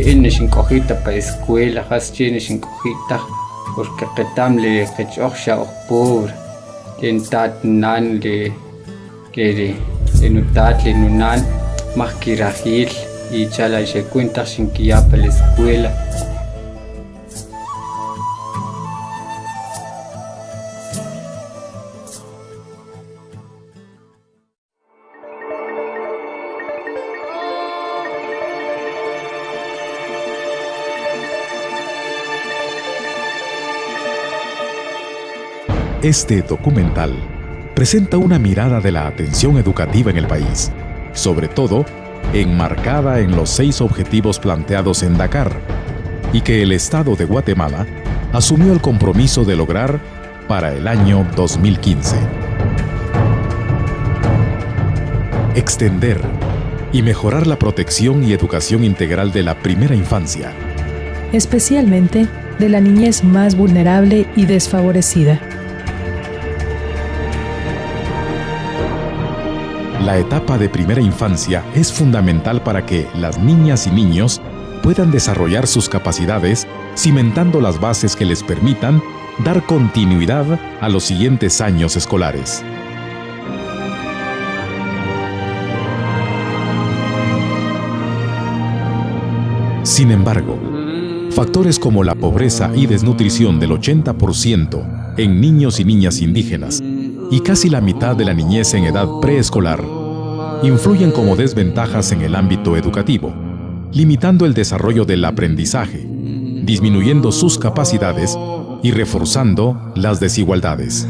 en shinkojita pa escuela haschen shinkojita porque ketamle kechoksha pobre en tat nan le nutat le nunan makirahil y chala se cuenta sin que ya para la escuela. Este documental presenta una mirada de la atención educativa en el país, sobre todo enmarcada en los 6 objetivos planteados en Dakar y que el Estado de Guatemala asumió el compromiso de lograr para el año 2015. Extender y mejorar la protección y educación integral de la primera infancia, especialmente de la niñez más vulnerable y desfavorecida. La etapa de primera infancia es fundamental para que las niñas y niños puedan desarrollar sus capacidades, cimentando las bases que les permitan dar continuidad a los siguientes años escolares. Sin embargo, factores como la pobreza y desnutrición del 80% en niños y niñas indígenas y casi la mitad de la niñez en edad preescolar influyen como desventajas en el ámbito educativo, limitando el desarrollo del aprendizaje, disminuyendo sus capacidades y reforzando las desigualdades.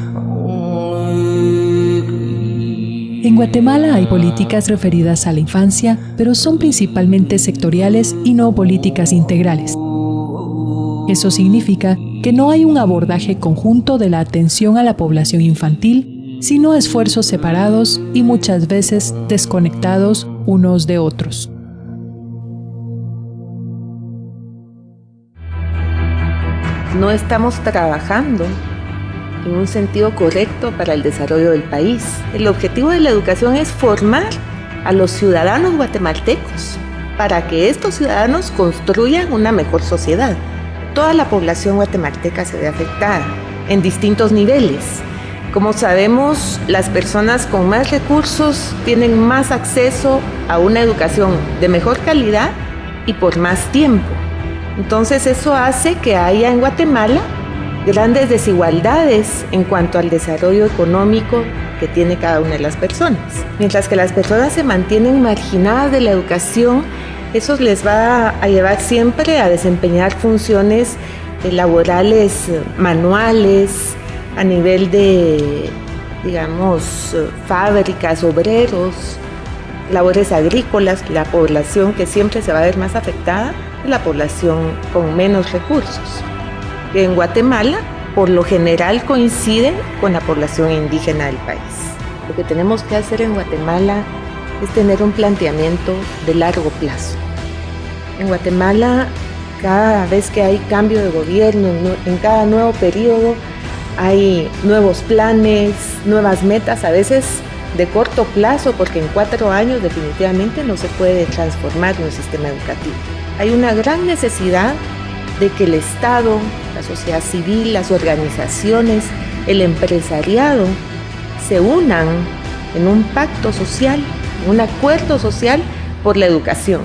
En Guatemala hay políticas referidas a la infancia, pero son principalmente sectoriales y no políticas integrales. Eso significa que no hay un abordaje conjunto de la atención a la población infantil, sino esfuerzos separados y muchas veces desconectados unos de otros. No estamos trabajando en un sentido correcto para el desarrollo del país. El objetivo de la educación es formar a los ciudadanos guatemaltecos para que estos ciudadanos construyan una mejor sociedad. Toda la población guatemalteca se ve afectada en distintos niveles. Como sabemos, las personas con más recursos tienen más acceso a una educación de mejor calidad y por más tiempo. Entonces eso hace que haya en Guatemala grandes desigualdades en cuanto al desarrollo económico que tiene cada una de las personas. Mientras que las personas se mantienen marginadas de la educación, eso les va a llevar siempre a desempeñar funciones laborales manuales a nivel de, digamos, fábricas, obreros, labores agrícolas. La población que siempre se va a ver más afectada es la población con menos recursos, que en Guatemala por lo general coincide con la población indígena del país. Lo que tenemos que hacer en Guatemala es tener un planteamiento de largo plazo. En Guatemala, cada vez que hay cambio de gobierno, en cada nuevo periodo, hay nuevos planes, nuevas metas, a veces de corto plazo, porque en 4 años definitivamente no se puede transformar un sistema educativo. Hay una gran necesidad de que el Estado, la sociedad civil, las organizaciones, el empresariado se unan en un pacto social, un acuerdo social por la educación.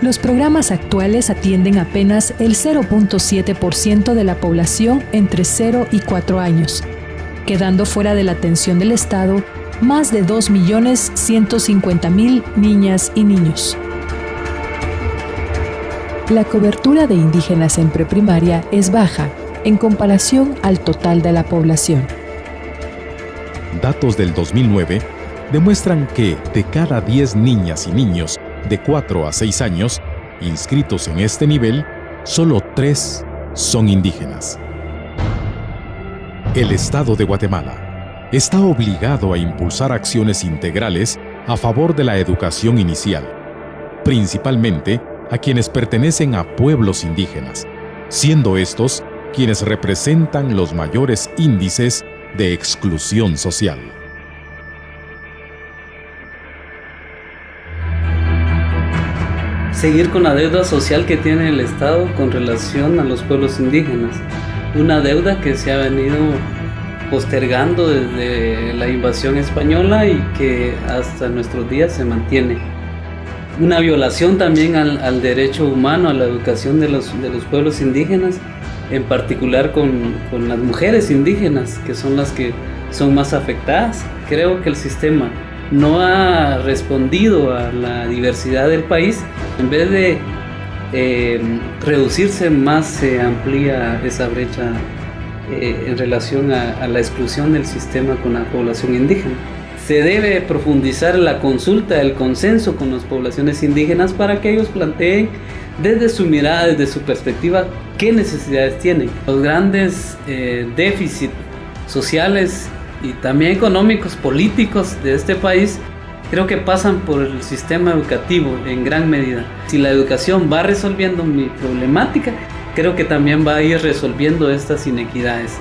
Los programas actuales atienden apenas el 0.7% de la población entre 0 y 4 años, quedando fuera de la atención del Estado más de 2.150.000 niñas y niños. La cobertura de indígenas en preprimaria es baja en comparación al total de la población. Datos del 2009 demuestran que de cada 10 niñas y niños de 4 a 6 años inscritos en este nivel, solo 3 son indígenas. El Estado de Guatemala está obligado a impulsar acciones integrales a favor de la educación inicial, principalmente a quienes pertenecen a pueblos indígenas, siendo estos quienes representan los mayores índices de exclusión social. seguir con la deuda social que tiene el Estado con relación a los pueblos indígenas. Una deuda que se ha venido postergando desde la invasión española y que hasta nuestros días se mantiene. Una violación también al derecho humano, a la educación de los pueblos indígenas, en particular con las mujeres indígenas, que son las que son más afectadas. Creo que el sistema no ha respondido a la diversidad del país. En vez de reducirse, más se amplía esa brecha en relación a la exclusión del sistema con la población indígena. Se debe profundizar la consulta, el consenso con las poblaciones indígenas para que ellos planteen desde su mirada, desde su perspectiva, qué necesidades tienen. Los grandes déficits sociales y también económicos, políticos de este país, creo que pasan por el sistema educativo en gran medida. Si la educación va resolviendo mi problemática, creo que también va a ir resolviendo estas inequidades.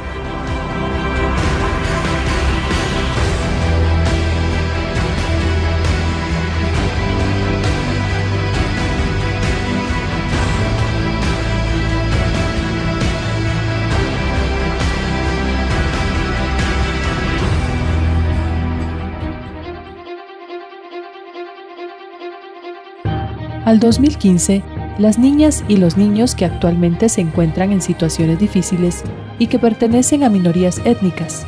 Al 2015, las niñas y los niños que actualmente se encuentran en situaciones difíciles y que pertenecen a minorías étnicas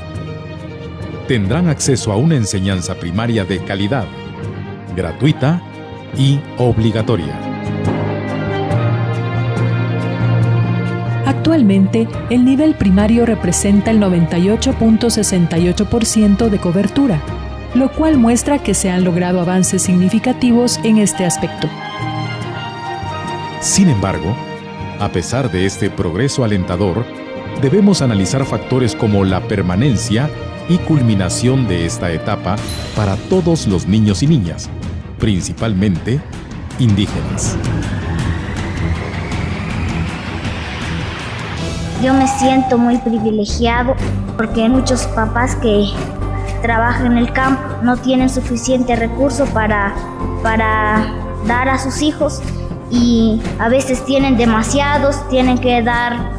tendrán acceso a una enseñanza primaria de calidad, gratuita y obligatoria. Actualmente, el nivel primario representa el 98.68% de cobertura, lo cual muestra que se han logrado avances significativos en este aspecto. Sin embargo, a pesar de este progreso alentador, debemos analizar factores como la permanencia y culminación de esta etapa para todos los niños y niñas, principalmente indígenas. Yo me siento muy privilegiado porque muchos papás que trabajan en el campo no tienen suficiente recurso para dar a sus hijos, y a veces tienen demasiados, tienen que dar,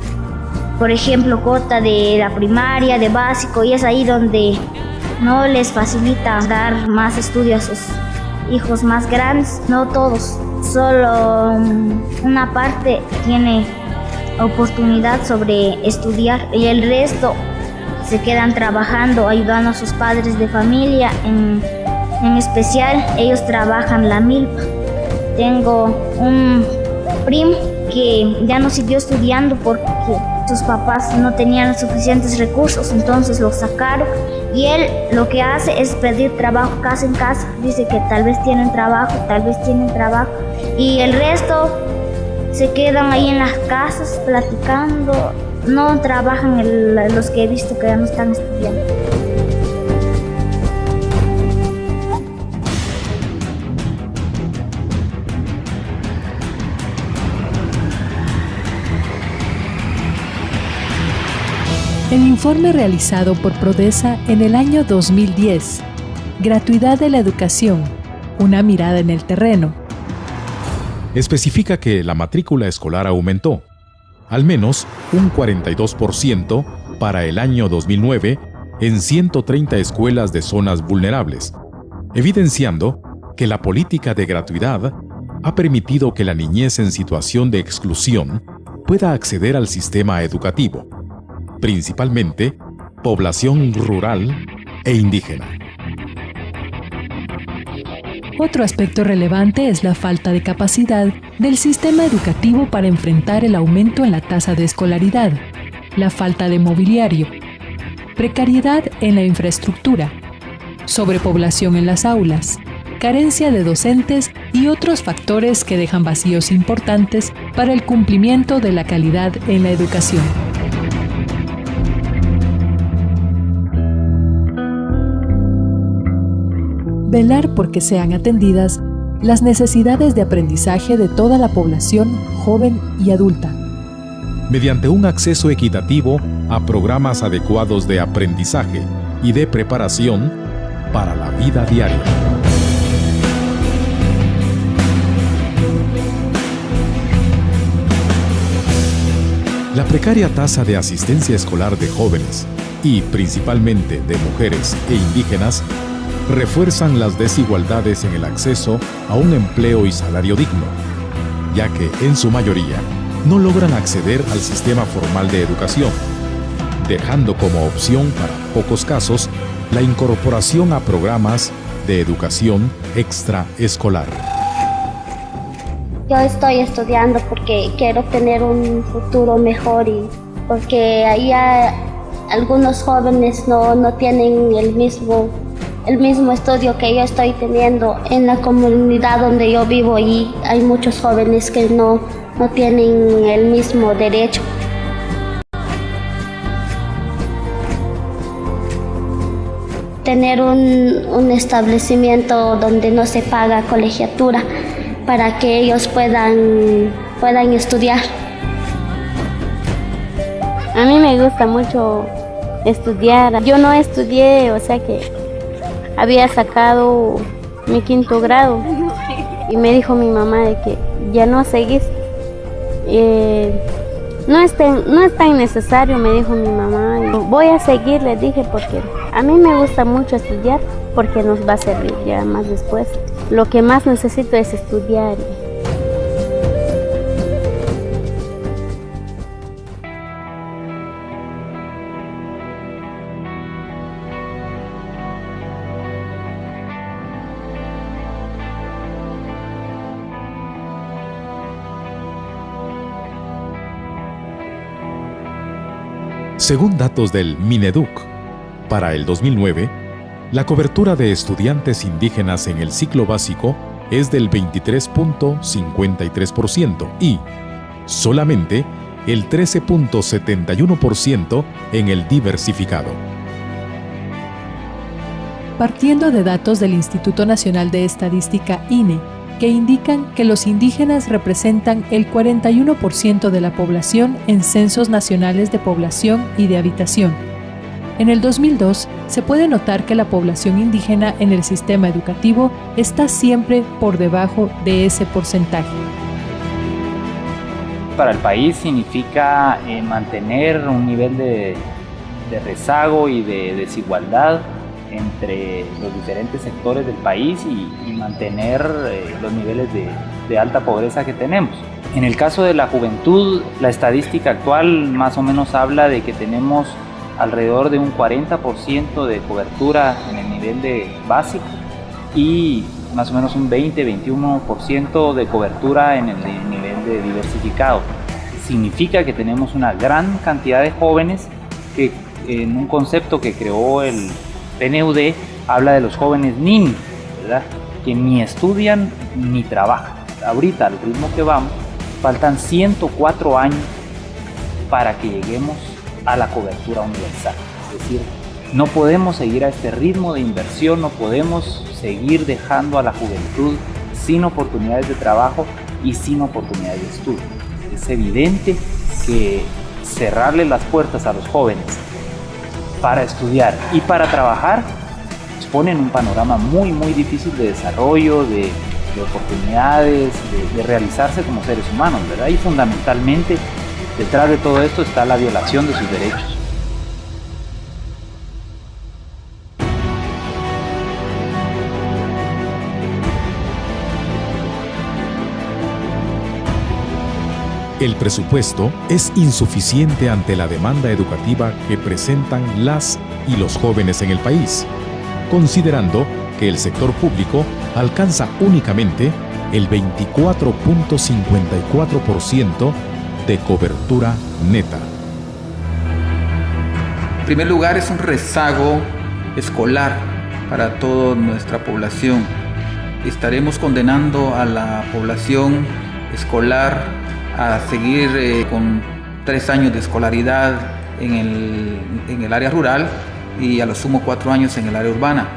por ejemplo, cuota de la primaria, de básico, y es ahí donde no les facilita dar más estudios a sus hijos más grandes. No todos, solo una parte tiene oportunidad sobre estudiar y el resto se quedan trabajando, ayudando a sus padres de familia. En especial, ellos trabajan la milpa. Tengo un primo que ya no siguió estudiando porque sus papás no tenían suficientes recursos, entonces lo sacaron, y él lo que hace es pedir trabajo casa en casa. Dice que tal vez tienen trabajo, y el resto se quedan ahí en las casas platicando, no trabajan. Los que he visto que ya no están estudiando. El informe realizado por Prodesa en el año 2010, Gratuidad de la Educación, una mirada en el terreno, especifica que la matrícula escolar aumentó, al menos un 42% para el año 2009 en 130 escuelas de zonas vulnerables, evidenciando que la política de gratuidad ha permitido que la niñez en situación de exclusión pueda acceder al sistema educativo, principalmente población rural e indígena. Otro aspecto relevante es la falta de capacidad del sistema educativo para enfrentar el aumento en la tasa de escolaridad, la falta de mobiliario, precariedad en la infraestructura, sobrepoblación en las aulas, carencia de docentes y otros factores que dejan vacíos importantes para el cumplimiento de la calidad en la educación. Velar por que sean atendidas las necesidades de aprendizaje de toda la población joven y adulta, mediante un acceso equitativo a programas adecuados de aprendizaje y de preparación para la vida diaria. La precaria tasa de asistencia escolar de jóvenes y principalmente de mujeres e indígenas refuerzan las desigualdades en el acceso a un empleo y salario digno, ya que en su mayoría no logran acceder al sistema formal de educación, dejando como opción para pocos casos la incorporación a programas de educación extraescolar. Yo estoy estudiando porque quiero tener un futuro mejor y porque ahí algunos jóvenes no tienen el mismo estudio que yo estoy teniendo en la comunidad donde yo vivo, y hay muchos jóvenes que no tienen el mismo derecho. Tener un establecimiento donde no se paga colegiatura para que ellos puedan estudiar. A mí me gusta mucho estudiar. Yo no estudié, o sea que había sacado mi 5º grado y me dijo mi mamá de que ya no seguís. No es tan necesario, me dijo mi mamá. Voy a seguir, le dije, porque a mí me gusta mucho estudiar porque nos va a servir ya más después. Lo que más necesito es estudiar. Según datos del Mineduc, para el 2009, la cobertura de estudiantes indígenas en el ciclo básico es del 23.53% y solamente el 13.71% en el diversificado. Partiendo de datos del Instituto Nacional de Estadística INE, que indican que los indígenas representan el 41% de la población en censos nacionales de población y de habitación. En el 2002, se puede notar que la población indígena en el sistema educativo está siempre por debajo de ese porcentaje. Para el país significa mantener un nivel de rezago y de desigualdad entre los diferentes sectores del país y mantener los niveles de alta pobreza que tenemos. En el caso de la juventud, la estadística actual más o menos habla de que tenemos alrededor de un 40% de cobertura en el nivel de básico y más o menos un 20-21% de cobertura en el nivel de diversificado. Significa que tenemos una gran cantidad de jóvenes que en un concepto que creó el PNUD habla de los jóvenes NINI, ¿verdad? Que ni estudian ni trabajan. Ahorita, al ritmo que vamos, faltan 104 años para que lleguemos a la cobertura universal. Es decir, no podemos seguir a este ritmo de inversión, no podemos seguir dejando a la juventud sin oportunidades de trabajo y sin oportunidades de estudio. Es evidente que cerrarle las puertas a los jóvenes para estudiar y para trabajar nos pone en un panorama muy difícil de desarrollo, de oportunidades, de realizarse como seres humanos, ¿verdad? Y fundamentalmente detrás de todo esto está la violación de sus derechos. El presupuesto es insuficiente ante la demanda educativa que presentan las y los jóvenes en el país, considerando que el sector público alcanza únicamente el 24.54% de cobertura neta. En primer lugar, es un rezago escolar para toda nuestra población. Estaremos condenando a la población escolar a seguir con 3 años de escolaridad en el área rural y a lo sumo 4 años en el área urbana.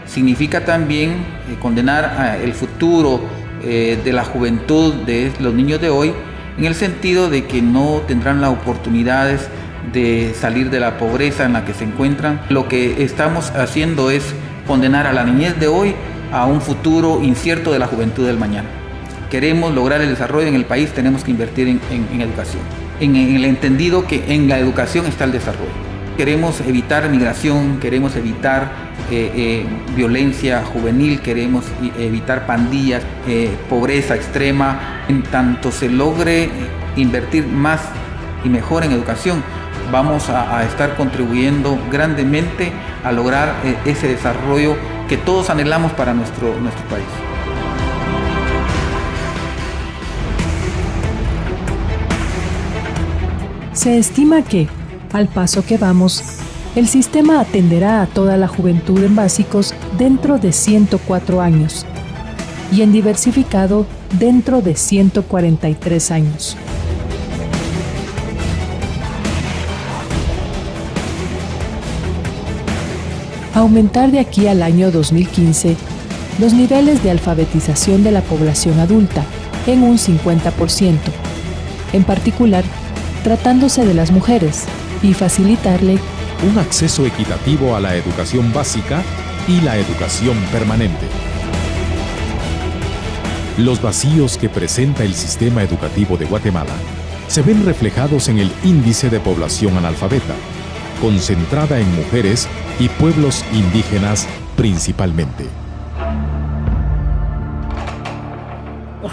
Significa también condenar el futuro de la juventud de los niños de hoy, en el sentido de que no tendrán las oportunidades de salir de la pobreza en la que se encuentran. Lo que estamos haciendo es condenar a la niñez de hoy a un futuro incierto de la juventud del mañana. queremos lograr el desarrollo en el país, tenemos que invertir en educación, en el entendido que en la educación está el desarrollo. Queremos evitar migración, queremos evitar violencia juvenil, queremos evitar pandillas, pobreza extrema. En tanto se logre invertir más y mejor en educación, vamos a estar contribuyendo grandemente a lograr ese desarrollo que todos anhelamos para nuestro país. Se estima que, al paso que vamos, el sistema atenderá a toda la juventud en básicos dentro de 104 años y en diversificado dentro de 143 años. Aumentar de aquí al año 2015 los niveles de alfabetización de la población adulta en un 50%, en particular tratándose de las mujeres, y facilitarle un acceso equitativo a la educación básica y la educación permanente. Los vacíos que presenta el sistema educativo de Guatemala se ven reflejados en el índice de población analfabeta, concentrada en mujeres y pueblos indígenas principalmente.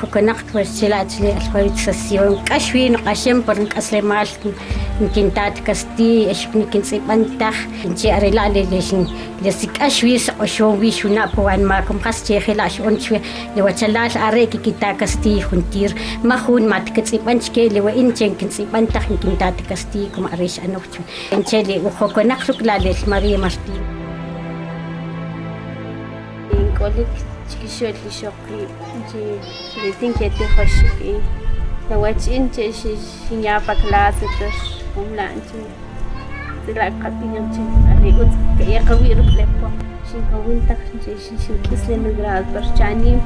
وكنقت وشلات الفايتسيون كشوي نقاشم برنك أسلمال يمكن تاتكستي أشوفني كنسي بنتخ إنتي أريلا ليشين لسك أشوي أشوي شو نابو عن ماكم خاستي خلاش أنشوي لو تشلال أريكي كتاكستي خنتير ما خون ما تكسي بنشكي لو إنتي كنسي بنتخ يمكن تاتكستي كم أريش أنا وشوي إنتي لي وخوكنقت لا ليش ماريا مارتين إنقولك شكشول لي شقي إنتي لتين كتي خشكي لو إنتي شينيا بكلاسة وملا إنتي تلاقي قبيل إنتي أريقت كي قوي ربلبو شين قوين تك إنتي شين كسلين الجراز برجاني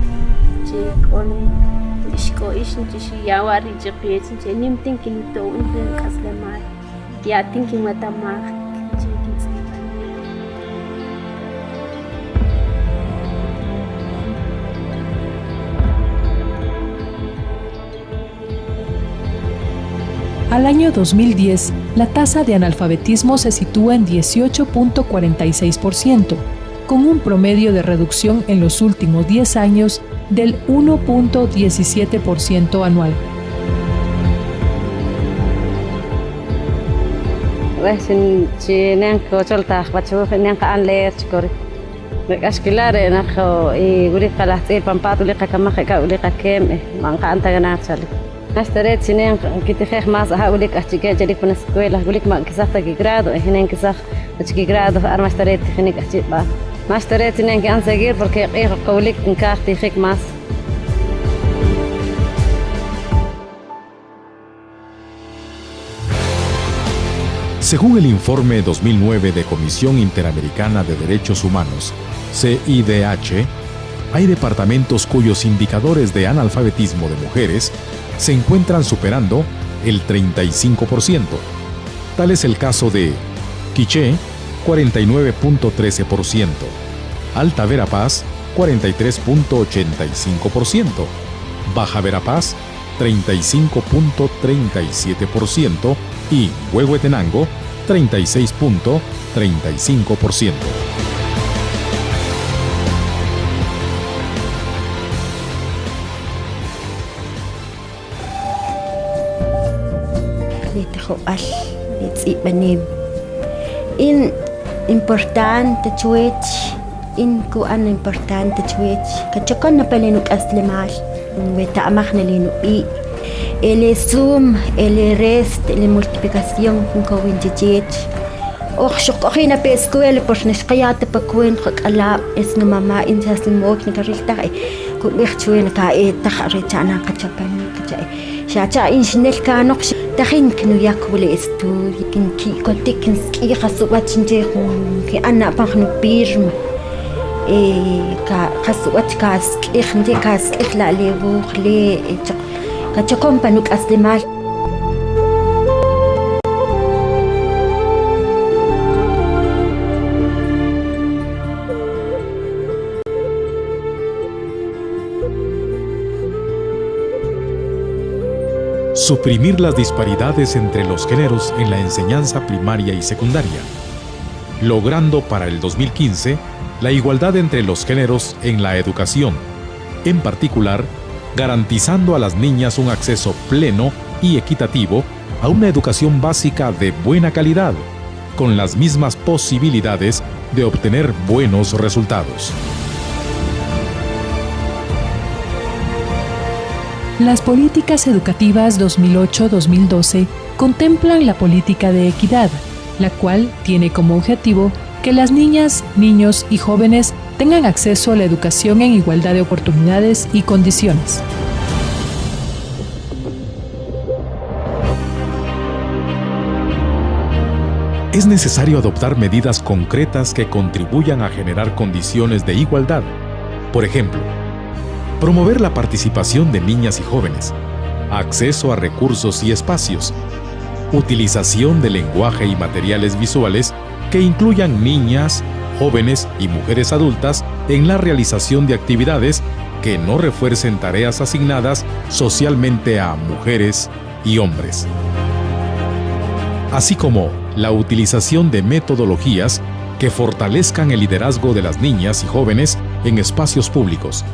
إنتي كون إشكو إيش إنتي شيا واري جبيت إنتي نيمتين كنتو إنتي كسلمات ياتين كمتامار Al año 2010, la tasa de analfabetismo se sitúa en 18.46%, con un promedio de reducción en los últimos 10 años del 1.17% anual. اشتريت سنين كنت خيخ ماس هقولك أشتكي جريك من السكويل هقولك ما كسرت جرادو هنا كسر أشتكي جرادو أنا ما اشتريت خنيك أشتري ما اشتريت سنين كان صغير porque قولك نكاختي خيك ماس. Según el informe 2009 de Comisión Interamericana de Derechos Humanos, CIDH, hay departamentos cuyos indicadores de analfabetismo de mujeres se encuentran superando el 35%. Tal es el caso de Quiché, 49.13%, Alta Verapaz, 43.85%, Baja Verapaz, 35.37% y Huehuetenango, 36.35%. In importante chuech in ku an importante chuech kachokon na pelenu aslemal weta amagna lenu I el sum el rest el multiplicación con winjech och shokina pe escuela por nisqiyat pa kuen qala esna mama intas mok ni karilta ku bikhchuena ka takharichana kachapani kachai shacha inshnel kanok تخين كنو ياكل استو يمكن كي كنت كنسكي خاصوات شنجيخون كي أنا بخنو بيرم خاصوات كاسك إخنتي كاسك إخلا ليبو خلي كتشكم بنوك أسلمال suprimir las disparidades entre los géneros en la enseñanza primaria y secundaria, logrando para el 2015 la igualdad entre los géneros en la educación, en particular, garantizando a las niñas un acceso pleno y equitativo a una educación básica de buena calidad, con las mismas posibilidades de obtener buenos resultados. Las políticas educativas 2008-2012 contemplan la política de equidad, la cual tiene como objetivo que las niñas, niños y jóvenes tengan acceso a la educación en igualdad de oportunidades y condiciones. Es necesario adoptar medidas concretas que contribuyan a generar condiciones de igualdad. Por ejemplo, promover la participación de niñas y jóvenes, acceso a recursos y espacios, utilización de lenguaje y materiales visuales que incluyan niñas, jóvenes y mujeres adultas en la realización de actividades que no refuercen tareas asignadas socialmente a mujeres y hombres. Así como la utilización de metodologías que fortalezcan el liderazgo de las niñas y jóvenes en espacios públicos,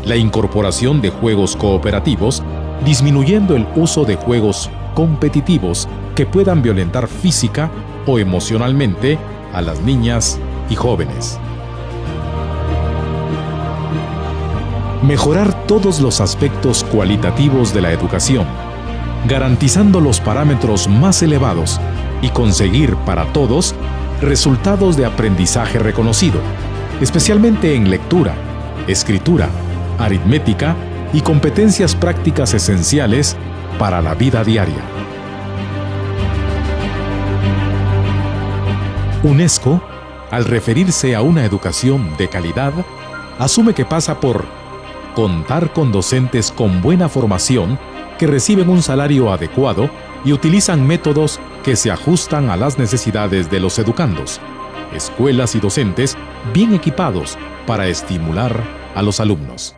la incorporación de juegos cooperativos, disminuyendo el uso de juegos competitivos que puedan violentar física o emocionalmente a las niñas y jóvenes. Mejorar todos los aspectos cualitativos de la educación, garantizando los parámetros más elevados y conseguir para todos resultados de aprendizaje reconocido, especialmente en lectura, escritura, aritmética y competencias prácticas esenciales para la vida diaria. UNESCO, al referirse a una educación de calidad, asume que pasa por contar con docentes con buena formación que reciben un salario adecuado y utilizan métodos que se ajustan a las necesidades de los educandos, escuelas y docentes bien equipados para estimular a los alumnos.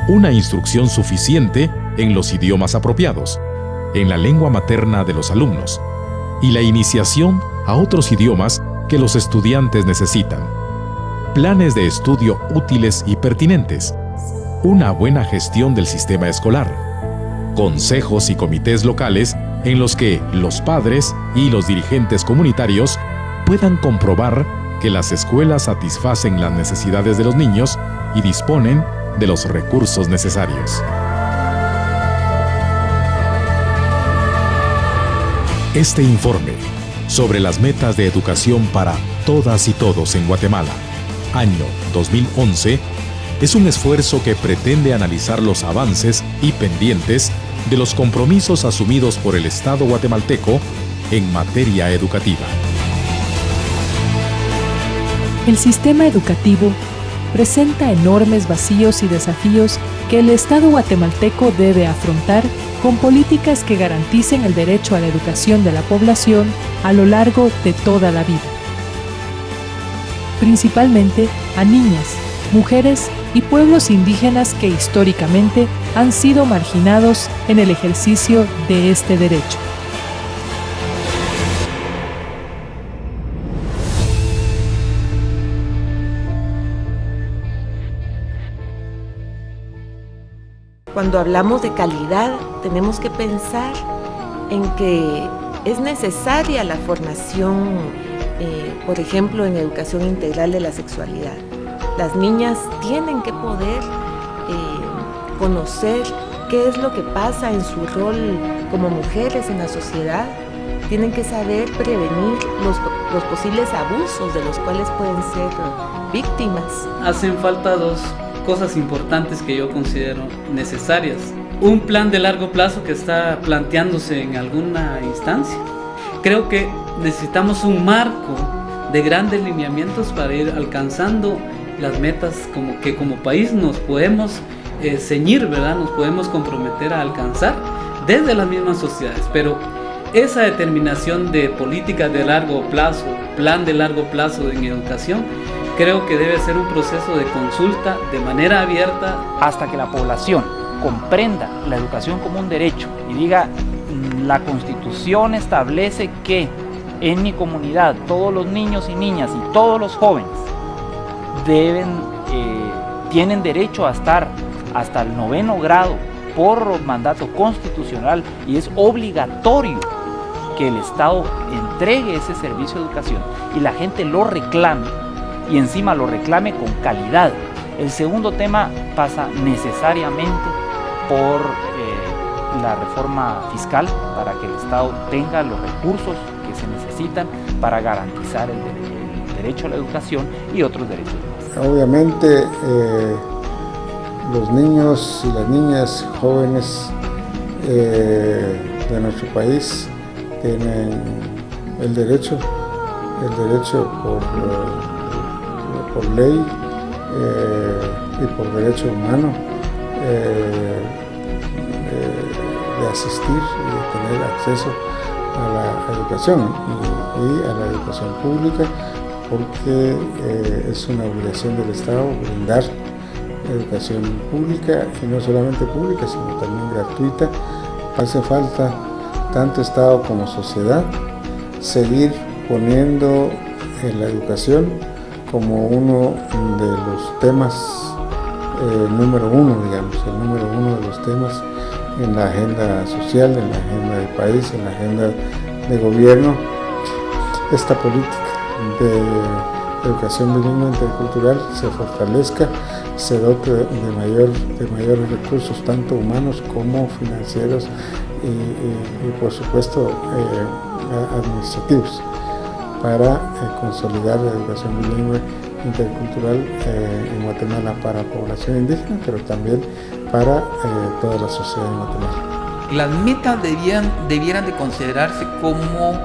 Una instrucción suficiente en los idiomas apropiados, en la lengua materna de los alumnos, y la iniciación a otros idiomas que los estudiantes necesitan. Planes de estudio útiles y pertinentes. Una buena gestión del sistema escolar. Consejos y comités locales en los que los padres y los dirigentes comunitarios puedan comprobar que las escuelas satisfacen las necesidades de los niños y disponen de los recursos necesarios. Este informe sobre las metas de educación para todas y todos en Guatemala, año 2011, es un esfuerzo que pretende analizar los avances y pendientes de los compromisos asumidos por el Estado guatemalteco en materia educativa. El sistema educativo presenta enormes vacíos y desafíos que el Estado guatemalteco debe afrontar con políticas que garanticen el derecho a la educación de la población a lo largo de toda la vida. Principalmente a niñas, mujeres y pueblos indígenas que históricamente han sido marginados en el ejercicio de este derecho. Cuando hablamos de calidad, tenemos que pensar en que es necesaria la formación, por ejemplo, en educación integral de la sexualidad. Las niñas tienen que poder conocer qué es lo que pasa en su rol como mujeres en la sociedad. Tienen que saber prevenir los posibles abusos de los cuales pueden ser víctimas. Hacen falta dos cosas importantes que yo considero necesarias. Un plan de largo plazo que está planteándose en alguna instancia. Creo que necesitamos un marco de grandes lineamientos para ir alcanzando las metas que como país nos podemos ceñir, ¿verdad? Nos podemos comprometer a alcanzar desde las mismas sociedades. Pero esa determinación de políticas de largo plazo, plan de largo plazo en educación, creo que debe ser un proceso de consulta de manera abierta hasta que la población comprenda la educación como un derecho y diga, la Constitución establece que en mi comunidad todos los niños y niñas y todos los jóvenes tienen derecho a estar hasta el 9º grado por mandato constitucional, y es obligatorio que el Estado entregue ese servicio de educación y la gente lo reclame, y encima lo reclame con calidad. El segundo tema pasa necesariamente por la reforma fiscal, para que el Estado tenga los recursos que se necesitan para garantizar el derecho a la educación y otros derechos más. Obviamente los niños y las niñas jóvenes de nuestro país tienen el derecho por ley y por derecho humano de asistir y de tener acceso a la educación y a la educación pública, porque es una obligación del Estado brindar educación pública, y no solamente pública, sino también gratuita. Hace falta, tanto Estado como sociedad, seguir poniendo en la educación como uno de los temas número uno, digamos, el número uno de los temas en la agenda social, en la agenda del país, en la agenda de gobierno. Esta política de educación bilingüe intercultural se fortalezca, se dote de mayores recursos, tanto humanos como financieros y por supuesto administrativos, para consolidar la educación bilingüe intercultural en Guatemala para la población indígena, pero también para toda la sociedad en Guatemala. Las metas debieran de considerarse como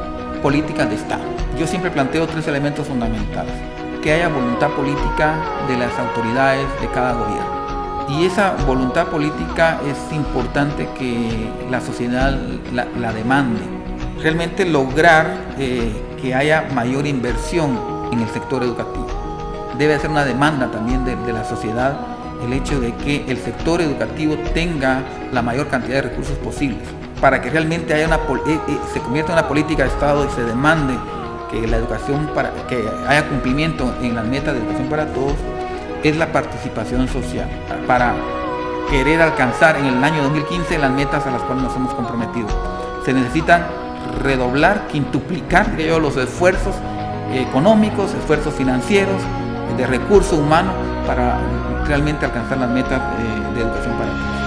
políticas de Estado. Yo siempre planteo 3 elementos fundamentales: que haya voluntad política de las autoridades de cada gobierno, y esa voluntad política es importante que la sociedad la demande. Realmente lograr que haya mayor inversión en el sector educativo. Debe ser una demanda también de la sociedad el hecho de que el sector educativo tenga la mayor cantidad de recursos posibles, para que realmente haya se convierta en una política de Estado y se demande que la educación, para que haya cumplimiento en las metas de educación para todos, es la participación social, para querer alcanzar en el año 2015 las metas a las cuales nos hemos comprometido. Se necesitan redoblar, quintuplicar los esfuerzos económicos, esfuerzos financieros, de recursos humanos, para realmente alcanzar las metas de educación para todos.